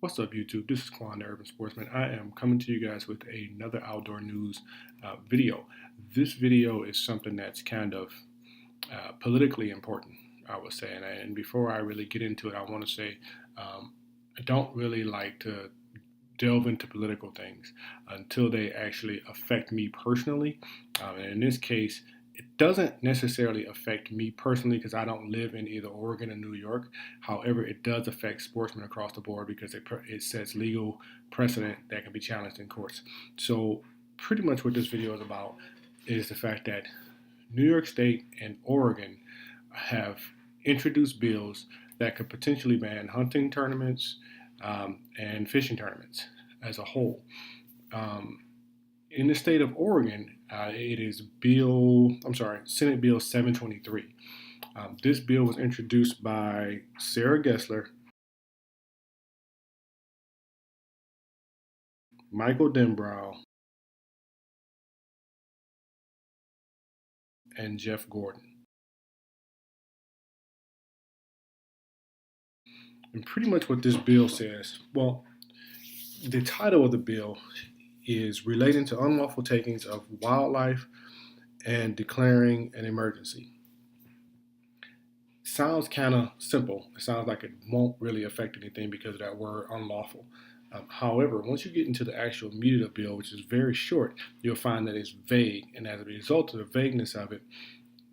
What's up, YouTube? This is Quan, the Urban Sportsman. I am coming to you guys with another outdoor news video. This video is something that's kind of politically important, I would say. And before I really get into it, I want to say I don't really like to delve into political things until they actually affect me personally. And in this case, it doesn't necessarily affect me personally because I don't live in either Oregon or New York. However, it does affect sportsmen across the board because it sets legal precedent that can be challenged in courts. So, pretty much what this video is about is the fact that New York State and Oregon have introduced bills that could potentially ban hunting tournaments and fishing tournaments as a whole. Um, in the state of Oregon, it is Senate Bill 723. This bill was introduced by Sarah Gessler, Michael Denbrow, and Jeff Gordon. And pretty much what this bill says, well, the title of the bill is relating to unlawful takings of wildlife and declaring an emergency. Sounds kind of simple. It sounds like it won't really affect anything because of that word unlawful. However, once you get into the actual meat of the bill, which is very short, you'll find that it's vague. And as a result of the vagueness of it,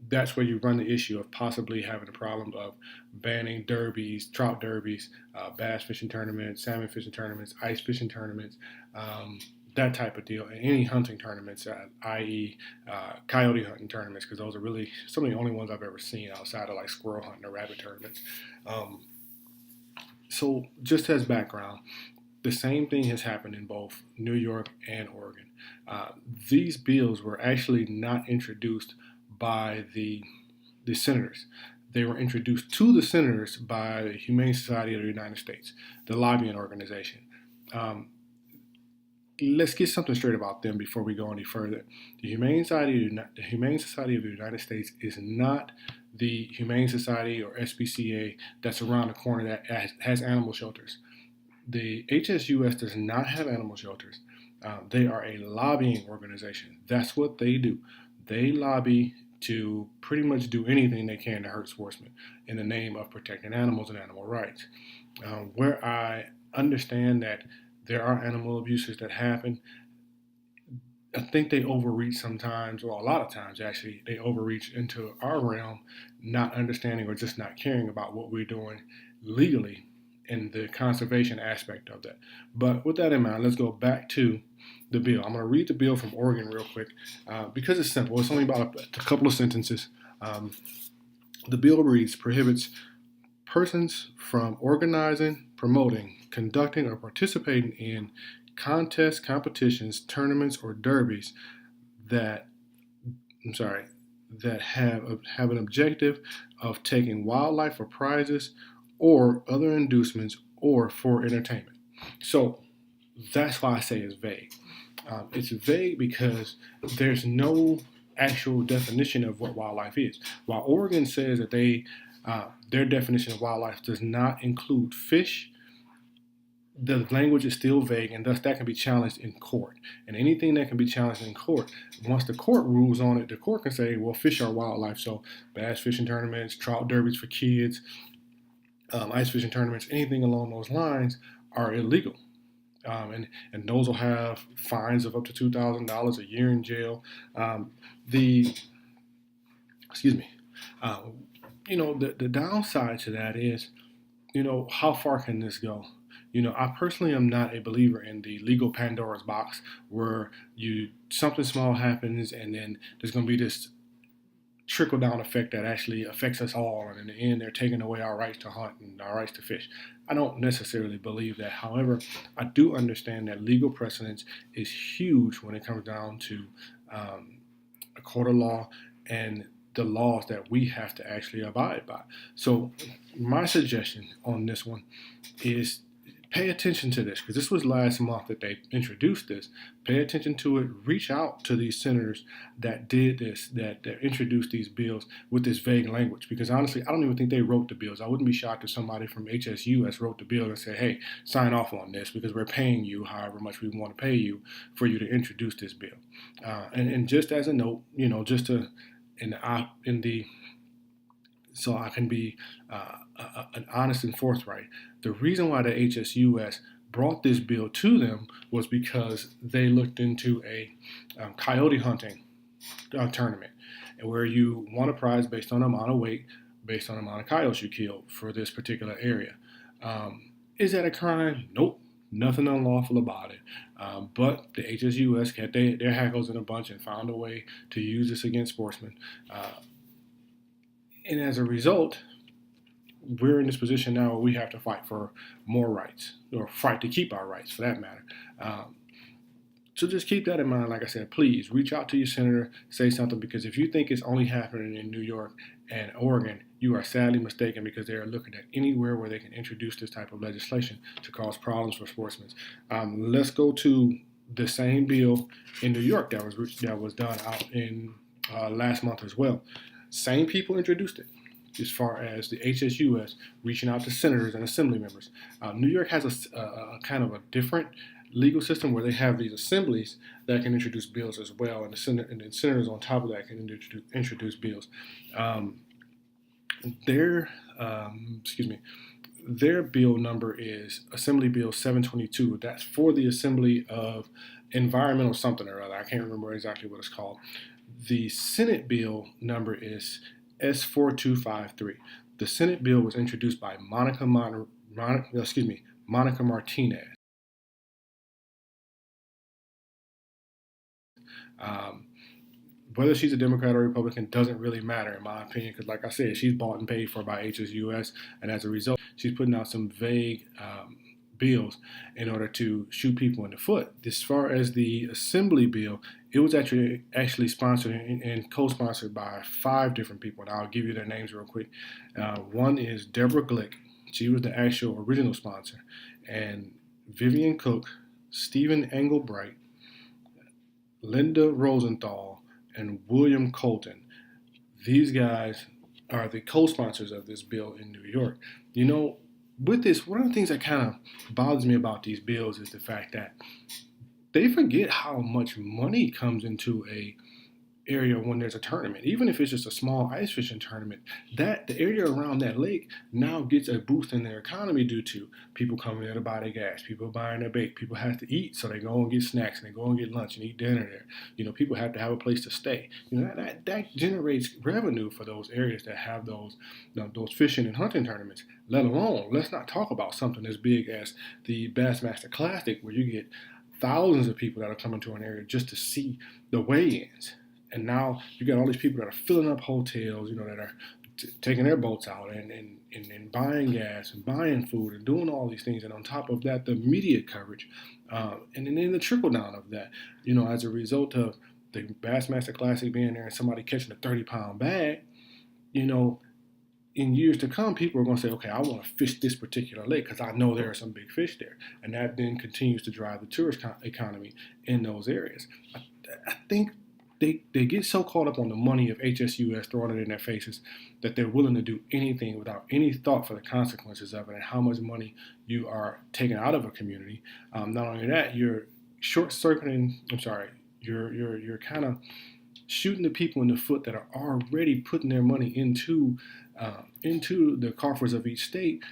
that's where you run the issue of possibly having a problem of banning derbies, trout derbies, bass fishing tournaments, salmon fishing tournaments, ice fishing tournaments, that type of deal, and any hunting tournaments, i.e., coyote hunting tournaments, because those are really some of the only ones I've ever seen outside of like squirrel hunting or rabbit tournaments. Um, so, just as background, the same thing has happened in both New York and Oregon. Uh, these bills were actually not introduced by the senators. They were introduced to the senators by the Humane Society of the United States, the lobbying organization. Um, let's get something straight about them before we go any further. The Humane Society of the United States is not the Humane Society or SPCA that's around the corner that has animal shelters. The HSUS does not have animal shelters. They are a lobbying organization. That's what they do. They lobby to pretty much do anything they can to hurt sportsmen in the name of protecting animals and animal rights. Where I understand that there are animal abuses that happen, I think they overreach sometimes, or a lot of times actually, they overreach into our realm, not understanding or just not caring about what we're doing legally and the conservation aspect of that. But with that in mind, let's go back to the bill. I'm going to read the bill from Oregon real quick because it's simple. It's only about a couple of sentences. Um, the bill reads prohibits persons from organizing, promoting, conducting, or participating in contests, competitions, tournaments, or derbies that that have an objective of taking wildlife for prizes or other inducements or for entertainment. So that's why I say it's vague. It's vague because there's no actual definition of what wildlife is. While Oregon says that their definition of wildlife does not include fish, the language is still vague, and thus that can be challenged in court. And anything that can be challenged in court, once the court rules on it, the court can say, well, fish are wildlife. So bass fishing tournaments, trout derbies for kids, ice fishing tournaments, anything along those lines are illegal. And those will have fines of up to $2,000, a year in jail. The excuse me, uh, the downside to that is, how far can this go? I personally am not a believer in the legal Pandora's box where something small happens and then there's going to be this trickle down effect that actually affects us all, and in the end they're taking away our rights to hunt and our rights to fish. I don't necessarily believe that. However, I do understand that legal precedence is huge when it comes down to a court of law and the laws that we have to actually abide by. So my suggestion on this one is pay attention to this, because this was last month that they introduced this. Pay attention to it. Reach out to these senators that did this, that introduced these bills with this vague language. Because honestly, I don't even think they wrote the bills. I wouldn't be shocked if somebody from HSUS wrote the bill and said, "Hey, sign off on this because we're paying you however much we want to pay you for you to introduce this bill." And just as a note, just to in the so I can be an honest and forthright. The reason why the HSUS brought this bill to them was because they looked into a coyote hunting tournament, and where you won a prize based on the amount of weight, based on the amount of coyotes you killed for this particular area. Is that a crime? Nope. Nothing unlawful about it. But the HSUS kept their hackles in a bunch and found a way to use this against sportsmen. And as a result, we're in this position now where we have to fight for more rights, or fight to keep our rights for that matter. So just keep that in mind. Like I said, please reach out to your senator, say something, because if you think it's only happening in New York and Oregon, you are sadly mistaken, because they are looking at anywhere where they can introduce this type of legislation to cause problems for sportsmen. Let's go to the same bill in New York that was done out in last month as well. Same people introduced it, as far as the HSUS reaching out to senators and assembly members. New York has a kind of a different legal system where they have these assemblies that can introduce bills as well, and the senators on top of that can introduce bills. Their their bill number is Assembly Bill 722. That's for the Assembly of Environmental something or other. I can't remember exactly what it's called. The Senate bill number is S4253. The Senate bill was introduced by Monica Martinez. Whether she's a Democrat or Republican doesn't really matter, in my opinion, because, like I said, she's bought and paid for by HSUS, and as a result, she's putting out some vague bills in order to shoot people in the foot. As far as the Assembly bill, it was actually sponsored and co-sponsored by 5 different people, and I'll give you their names real quick. One is Deborah Glick. She was the actual original sponsor, and Vivian Cook, Stephen Engelbright, Linda Rosenthal, and William Colton. These guys are the co-sponsors of this bill in New York. With this, one of the things that kind of bothers me about these bills is the fact that they forget how much money comes into a area when there's a tournament. Even if it's just a small ice fishing tournament, that the area around that lake now gets a boost in their economy due to people coming there to buy their gas, people buying their bait, people have to eat, so they go and get snacks and they go and get lunch and eat dinner there. People have to have a place to stay. That generates revenue for those areas that have those fishing and hunting tournaments. Let alone, let's not talk about something as big as the Bassmaster Classic, where you get thousands of people that are coming to an area just to see the weigh-ins. And now you got all these people that are filling up hotels, that are taking their boats out and buying gas and buying food and doing all these things. And on top of that, the media coverage, and then the trickle down of that, as a result of the Bassmaster Classic being there and somebody catching a 30-pound bag, in years to come, people are going to say, okay, I want to fish this particular lake because I know there are some big fish there. And that then continues to drive the tourist economy in those areas. I think they get so caught up on the money of HSUS throwing it in their faces that they're willing to do anything without any thought for the consequences of it and how much money you are taking out of a community. Not only that, you're short-circuiting. You're kind of shooting the people in the foot that are already putting their money into the coffers of each state,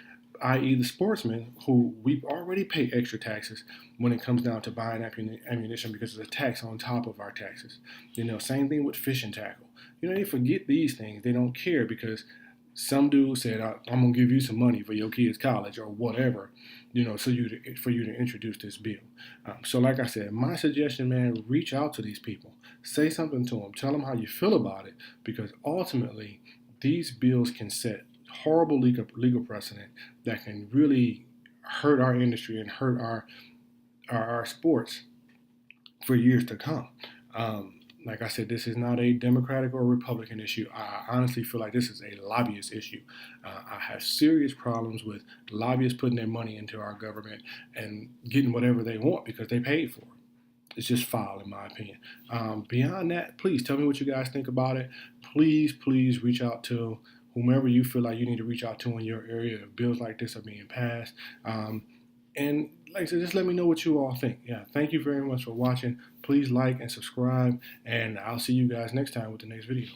i.e. the sportsmen, who we already pay extra taxes when it comes down to buying ammunition because it's a tax on top of our taxes. Same thing with fishing tackle. They forget these things. They don't care because some dude said, I'm going to give you some money for your kids' college or whatever, for you to introduce this bill. So like I said, my suggestion, man, reach out to these people. Say something to them. Tell them how you feel about it, because ultimately these bills can set horrible legal precedent that can really hurt our industry and hurt our sports for years to come. Like I said, this is not a Democratic or Republican issue. I honestly feel like this is a lobbyist issue. I have serious problems with lobbyists putting their money into our government and getting whatever they want because they paid for it. It's just foul, in my opinion. Beyond that, please tell me what you guys think about it. Please reach out to whomever you feel like you need to reach out to in your area if bills like this are being passed. And like I said, just let me know what you all think. Yeah, thank you very much for watching. Please like and subscribe, and I'll see you guys next time with the next video.